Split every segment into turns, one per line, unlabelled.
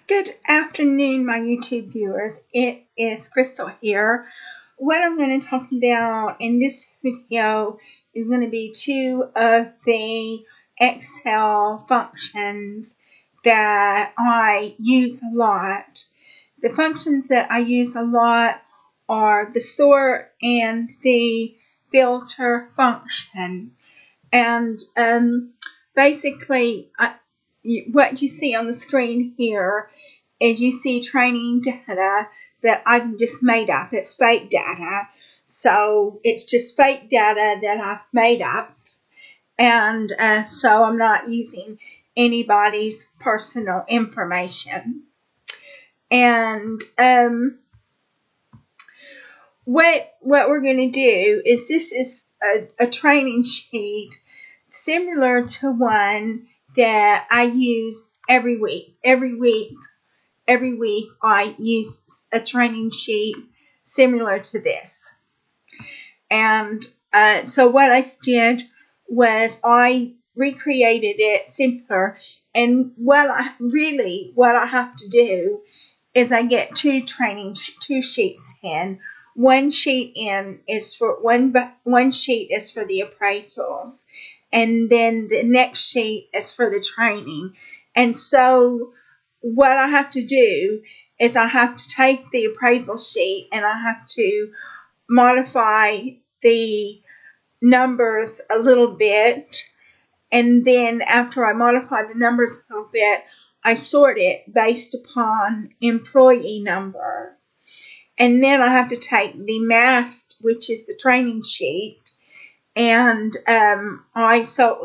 Good afternoon, my YouTube viewers. It is Crystal here. What I'm going to talk about in this video is going to be two of the Excel functions that I use a lot. The functions that I use a lot are the sort and the filter function. And basically, what you see on the screen here is you see training data that I've just made up. It's fake data. So it's just fake data that I've made up. And so I'm not using anybody's personal information. And what we're going to do is this is a training sheet similar to one that I use every week. Every week I use a training sheet similar to this. And so what I did was I recreated it simpler. And what I have to do is I get two sheets in. One sheet is for one sheet is for the appraisals, and then the next sheet is for the training. And so what I have to do is I have to take the appraisal sheet and I have to modify the numbers a little bit. And then after I modify the numbers a little bit, I sort it based upon employee number. And then I have to take the MAST, which is the training sheet, and so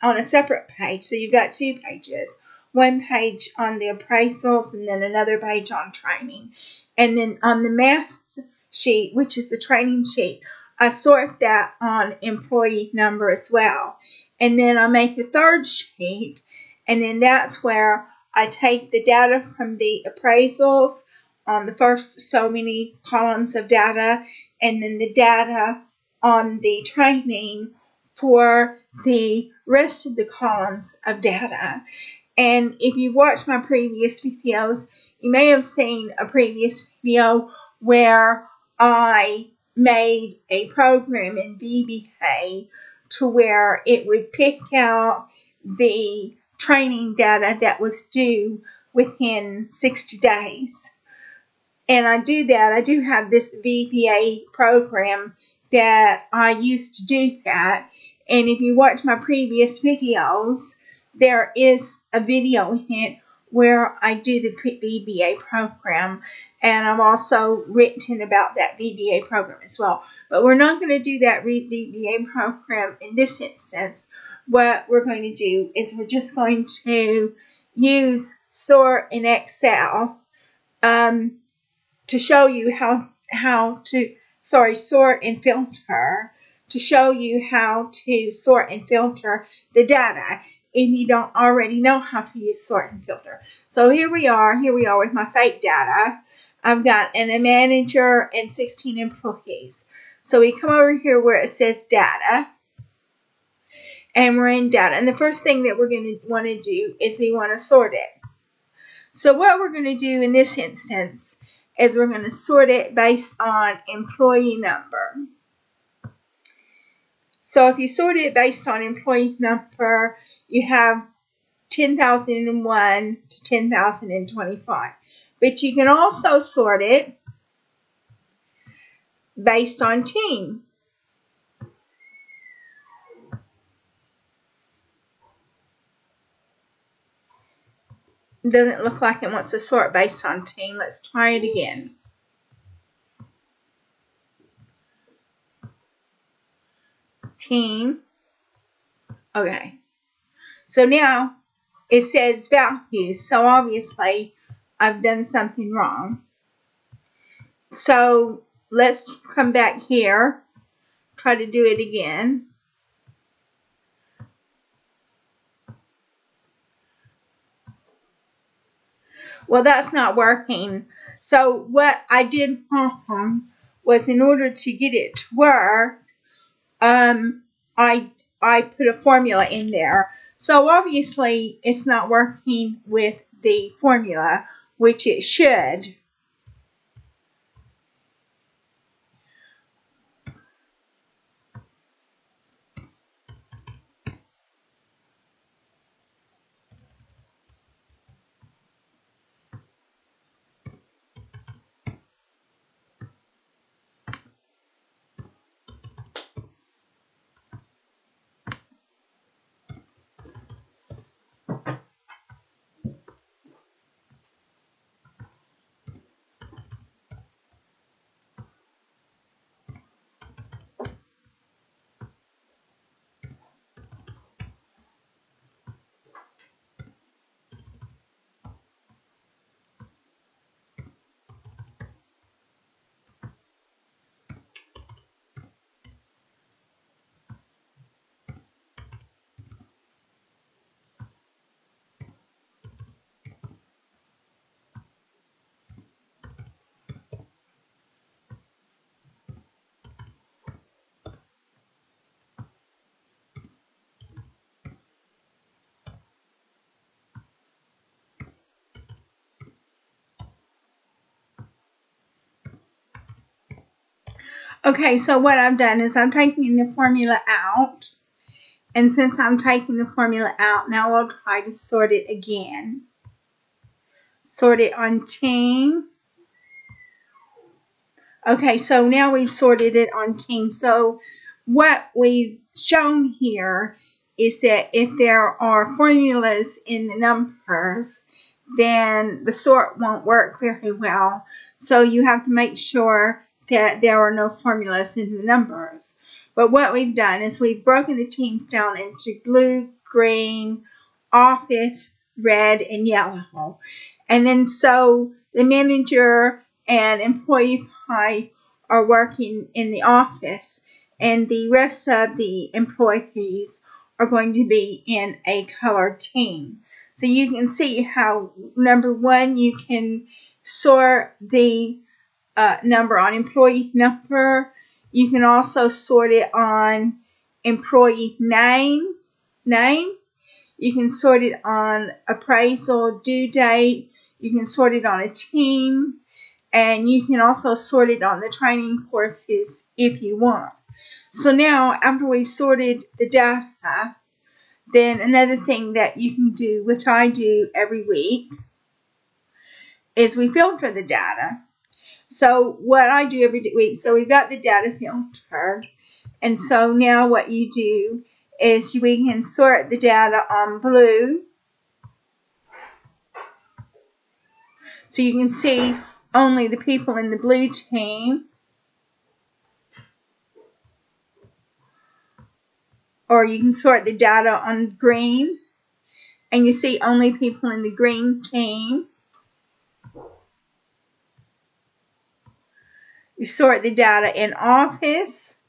on a separate page. So you've got two pages. One page on the appraisals and then another page on training. And then on the MAST sheet, which is the training sheet, I sort that on employee number as well. And then I make a third sheet, and then that's where I take the data from the appraisals on the first so many columns of data, and then the data on the training for the rest of the columns of data. And if you watched my previous videos, you may have seen a previous video where I made a program in VBA to where it would pick out the training data that was due within 60 days. And I do that. I do have this VBA program that I use to do that. And if you watch my previous videos, there is a video in it where I do the VBA program. And I've also written about that VBA program as well. But we're not going to do that VBA program in this instance. What we're going to do is we're just going to use sort in Excel to show you how to sort and filter, to show you how to sort and filter the data if you don't already know how to use sort and filter. So here we are with my fake data. I've got a manager and 16 employees. So we come over here where it says data, and we're in data. And the first thing that we're going to want to do is we want to sort it. So what we're going to do in this instance is we're going to sort it based on employee number. So if you sort it based on employee number, you have 10,001 to 10,025. But you can also sort it based on team. It doesn't look like it wants to sort based on team. Let's try it again. Team. Okay. So now it says values. So obviously I've done something wrong. So let's come back here. Try to do it again. Well, that's not working. So what I did wrong was, in order to get it to work, I put a formula in there. So obviously it's not working with the formula. which it should. Okay, so what I've done is I'm taking the formula out. And since I'm taking the formula out, now I'll try to sort it again. Sort it on team. Okay, so now we've sorted it on team. So what we've shown here is that if there are formulas in the numbers, then the sort won't work very well. So you have to make sure that there are no formulas in the numbers. But what we've done is we've broken the teams down into blue, green, office, red, and yellow. And then so the manager and employee pie are working in the office, and the rest of the employees are going to be in a colored team. So you can see how, number one, you can sort the number on employee number. You can also sort it on employee name. You can sort it on appraisal due date. You can sort it on a team. And you can also sort it on the training courses if you want. So now, after we've sorted the data, then another thing that you can do, which I do every week, is we filter the data. So what I do every week, so we've got the data filtered. And so now what you do is we can sort the data on blue. So you can see only the people in the blue team. Or you can sort the data on green. And you see only people in the green team. You sort the data in office.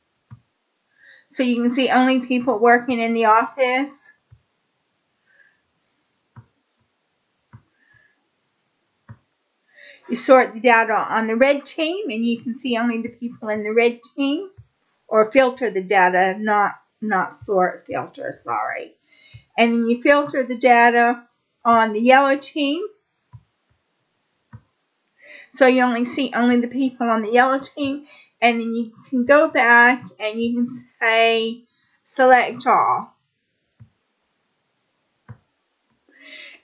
So you can see only people working in the office. You sort the data on the red team, and you can see only the people in the red team. Or filter the data, not sort, filter, sorry. And then you filter the data on the yellow team. So you only see only the people on the yellow team. And then you can go back and you can say select all.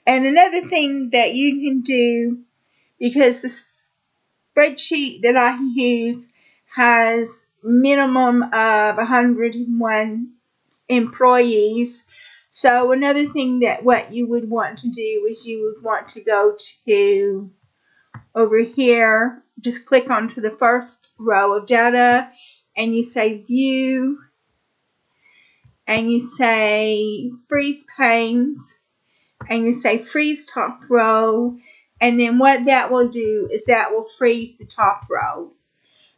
And another thing that you can do, because the spreadsheet that I use has minimum of 101 employees. So another thing that what you would want to do is you would want to go to over here, just click onto the first row of data, and you say view, and you say freeze panes, and you say freeze top row, and then what that will do is that will freeze the top row.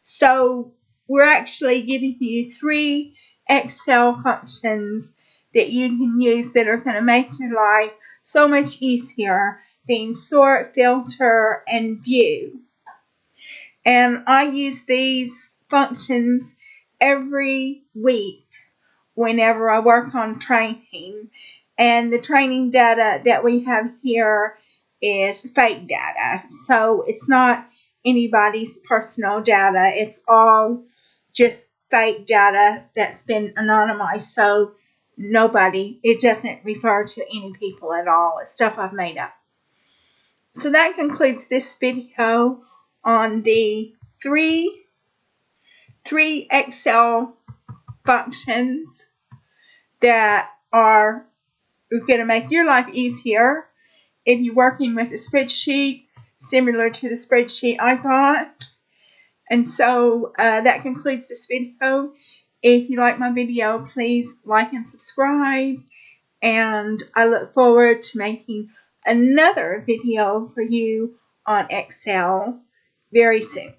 So we're actually giving you 3 Excel functions that you can use that are going to make your life so much easier, being sort, filter, and view. And I use these functions every week whenever I work on training. And the training data that we have here is fake data. So it's not anybody's personal data. It's all just fake data that's been anonymized. So it doesn't refer to any people at all. It's stuff I've made up. So that concludes this video on the three Excel functions that are going to make your life easier if you're working with a spreadsheet similar to the spreadsheet I got. And so that concludes this video. If you like my video, please like and subscribe. And I look forward to making another video for you on Excel very soon.